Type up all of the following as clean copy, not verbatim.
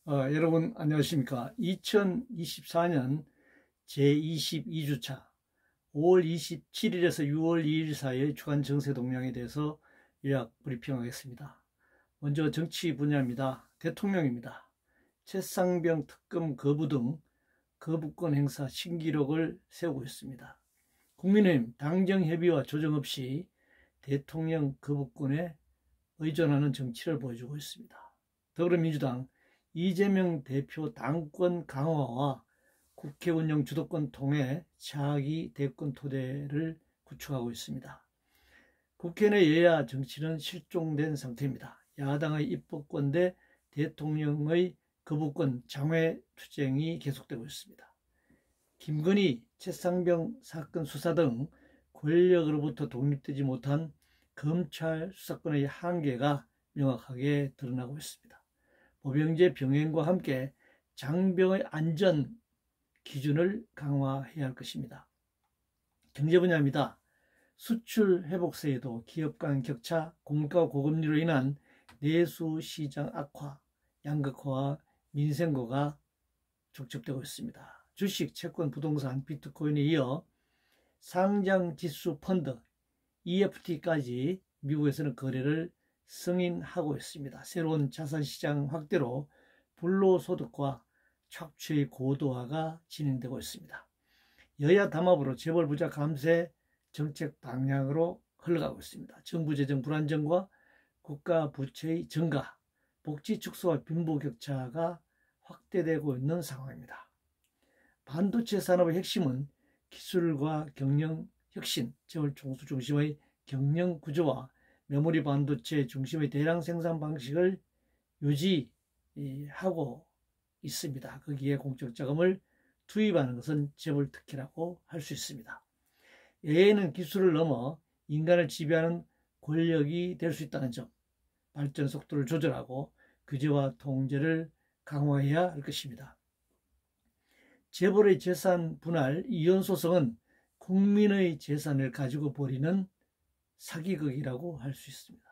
여러분 안녕하십니까. 2024년 제22주차 5월 27일에서 6월 2일 사이의 주간 정세 동향에 대해서 요약 브리핑하겠습니다. 먼저 정치 분야입니다. 대통령입니다. 최상병 특검 거부 등 거부권 행사 신기록을 세우고 있습니다. 국민의힘 당정 협의와 조정 없이 대통령 거부권에 의존하는 정치를 보여주고 있습니다. 더불어민주당 이재명 대표 당권 강화와 국회 운영 주도권 통해 차기 대권 토대를 구축하고 있습니다. 국회 내 여야 정치는 실종된 상태입니다. 야당의 입법권 대 대통령의 거부권 장외 투쟁이 계속되고 있습니다. 김건희, 최상병 사건 수사 등 권력으로부터 독립되지 못한 검찰 수사권의 한계가 명확하게 드러나고 있습니다. 보병제 병행과 함께 장병의 안전 기준을 강화해야 할 것입니다. 경제 분야입니다. 수출 회복세에도 기업 간 격차, 공가 고금리로 인한 내수 시장 악화, 양극화와 민생고가 촉첩되고 있습니다. 주식, 채권, 부동산, 비트코인에 이어 상장 지수 펀드, EFT까지 미국에서는 거래를 승인하고 있습니다. 새로운 자산시장 확대로 불로소득과 착취의 고도화가 진행되고 있습니다. 여야 담합으로 재벌 부자 감세 정책 방향으로 흘러가고 있습니다. 정부 재정 불안정과 국가 부채의 증가, 복지 축소와 빈부격차가 확대되고 있는 상황입니다. 반도체 산업의 핵심은 기술과 경영 혁신, 재벌 총수 중심의 경영 구조와 메모리 반도체 중심의 대량 생산 방식을 유지하고 있습니다. 거기에 공적 자금을 투입하는 것은 재벌 특혜라고 할 수 있습니다. AI는 기술을 넘어 인간을 지배하는 권력이 될 수 있다는 점, 발전 속도를 조절하고 규제와 통제를 강화해야 할 것입니다. 재벌의 재산 분할 이혼 소송은 국민의 재산을 가지고 벌이는 사기극이라고 할 수 있습니다.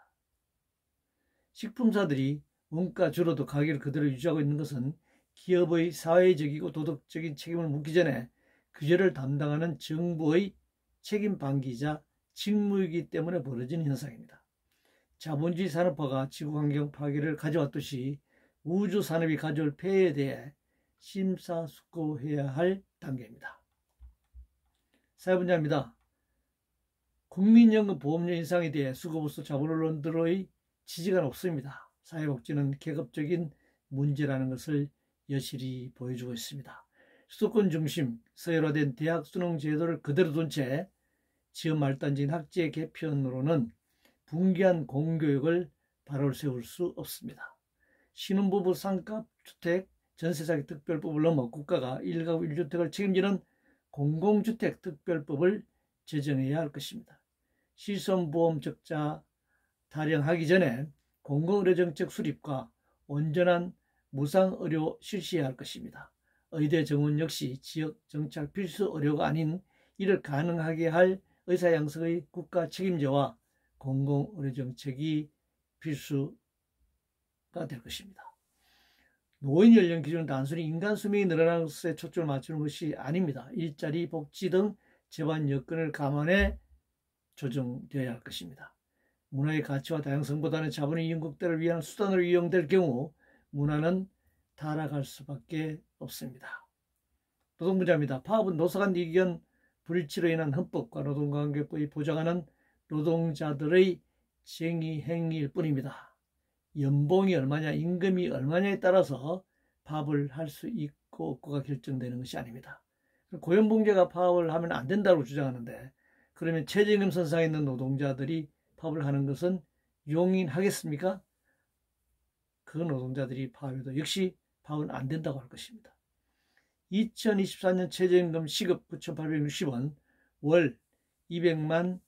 식품사들이 원가 줄어도 가격을 그대로 유지하고 있는 것은 기업의 사회적이고 도덕적인 책임을 묻기 전에 규제를 담당하는 정부의 책임 방기이자 직무이기 때문에 벌어진 현상입니다. 자본주의 산업화가 지구환경 파괴를 가져왔듯이 우주산업이 가져올 폐해에 대해 심사숙고해야 할 단계입니다. 사회분야입니다. 국민연금 보험료 인상에 대해 수급으로서 자본론들의 지지가 높습니다. 사회복지는 계급적인 문제라는 것을 여실히 보여주고 있습니다. 수도권 중심 서열화된 대학 수능 제도를 그대로 둔 채 지역 말단지인 학제 개편으로는 붕괴한 공교육을 바로 세울 수 없습니다. 신혼부부 상가주택 전세사기 특별법을 넘어 국가가 1가구 1주택을 책임지는 공공주택 특별법을 제정해야 할 것입니다. 실손보험 적자 타령하기 전에 공공의료정책 수립과 온전한 무상의료 실시해야 할 것입니다. 의대 정원 역시 지역 정착 필수 의료가 아닌 이를 가능하게 할 의사 양성의 국가 책임제와 공공의료정책이 필수가 될 것입니다. 노인 연령 기준은 단순히 인간 수명이 늘어나는 것에 초점을 맞추는 것이 아닙니다. 일자리, 복지 등 재반 여건을 감안해 조정되어야 할 것입니다. 문화의 가치와 다양성보다는 자본의 이용 극대를 위한 수단으로 이용될 경우 문화는 타락할 수밖에 없습니다. 노동분야입니다. 파업은 노사간 이견 불일치로 인한 헌법과 노동관계법이 보장하는 노동자들의 쟁의 행위일 뿐입니다. 연봉이 얼마냐, 임금이 얼마냐에 따라서 파업을 할 수 있고 없고가 결정되는 것이 아닙니다. 고용봉제가 파업을 하면 안 된다고 주장하는데, 그러면 최저임금 선상에 있는 노동자들이 파업을 하는 것은 용인하겠습니까? 그 노동자들이 파업해도 역시 파업은 안 된다고 할 것입니다. 2024년 최저임금 시급 9,860원, 월 206만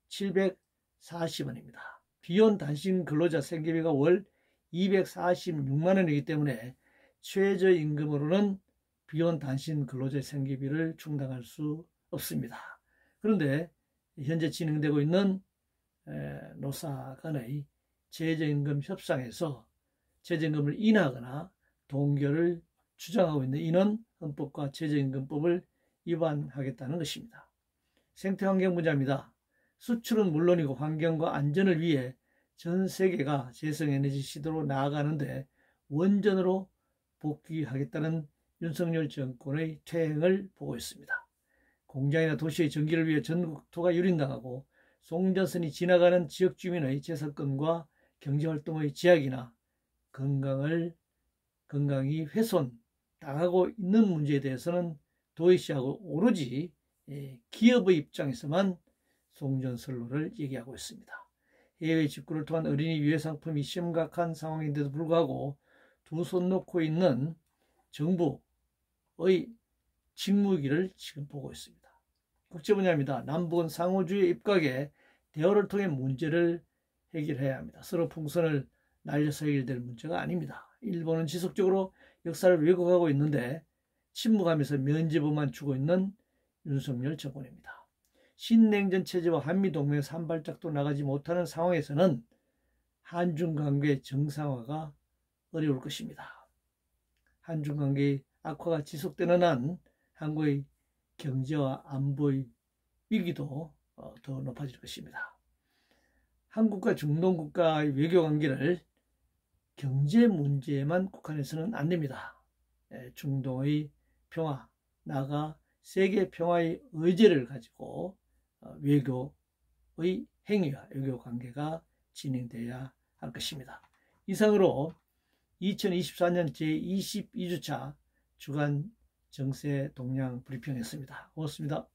740원입니다. 비혼 단신 근로자 생계비가 월 246만 원이기 때문에 최저임금으로는 비혼 단신 근로자 생계비를 충당할 수 없습니다. 그런데 현재 진행되고 있는 노사 간의 최저임금 협상에서 최저임금을 인하하거나 동결을 주장하고 있는 이는 헌법과 최저임금법을 위반하겠다는 것입니다. 생태환경 분야입니다. 수출은 물론이고 환경과 안전을 위해 전 세계가 재생에너지 시대로 나아가는데 원전으로 복귀하겠다는 윤석열 정권의 퇴행을 보고 있습니다. 공장이나 도시의 전기를 위해 전국토가 유린당하고 송전선이 지나가는 지역 주민의 재산권과 경제활동의 제약이나 건강이 훼손당하고 있는 문제에 대해서는 도의시하고 오로지 기업의 입장에서만 송전선로를 얘기하고 있습니다. 해외 직구를 통한 어린이 유해 상품이 심각한 상황인데도 불구하고 두 손 놓고 있는 정부의 직무기를 지금 보고 있습니다. 국제 분야입니다. 남북은 상호주의 입각에 대화를 통해 문제를 해결해야 합니다. 서로 풍선을 날려서 해결될 문제가 아닙니다. 일본은 지속적으로 역사를 왜곡하고 있는데 침묵하면서 면죄부만 주고 있는 윤석열 정권입니다. 신냉전 체제와 한미동맹에서 한 발짝도 나가지 못하는 상황에서는 한중 관계 정상화가 어려울 것입니다. 한중 관계의 악화가 지속되는 한 한국의 경제와 안보의 위기도 더 높아질 것입니다. 한국과 중동 국가의 외교 관계를 경제 문제에만 국한해서는 안 됩니다. 중동의 평화, 나아가 세계 평화의 의제를 가지고 외교의 행위와 외교 관계가 진행돼야 할 것입니다. 이상으로 2024년 제22주차 주간 정세 동향 브리핑이었습니다. 고맙습니다.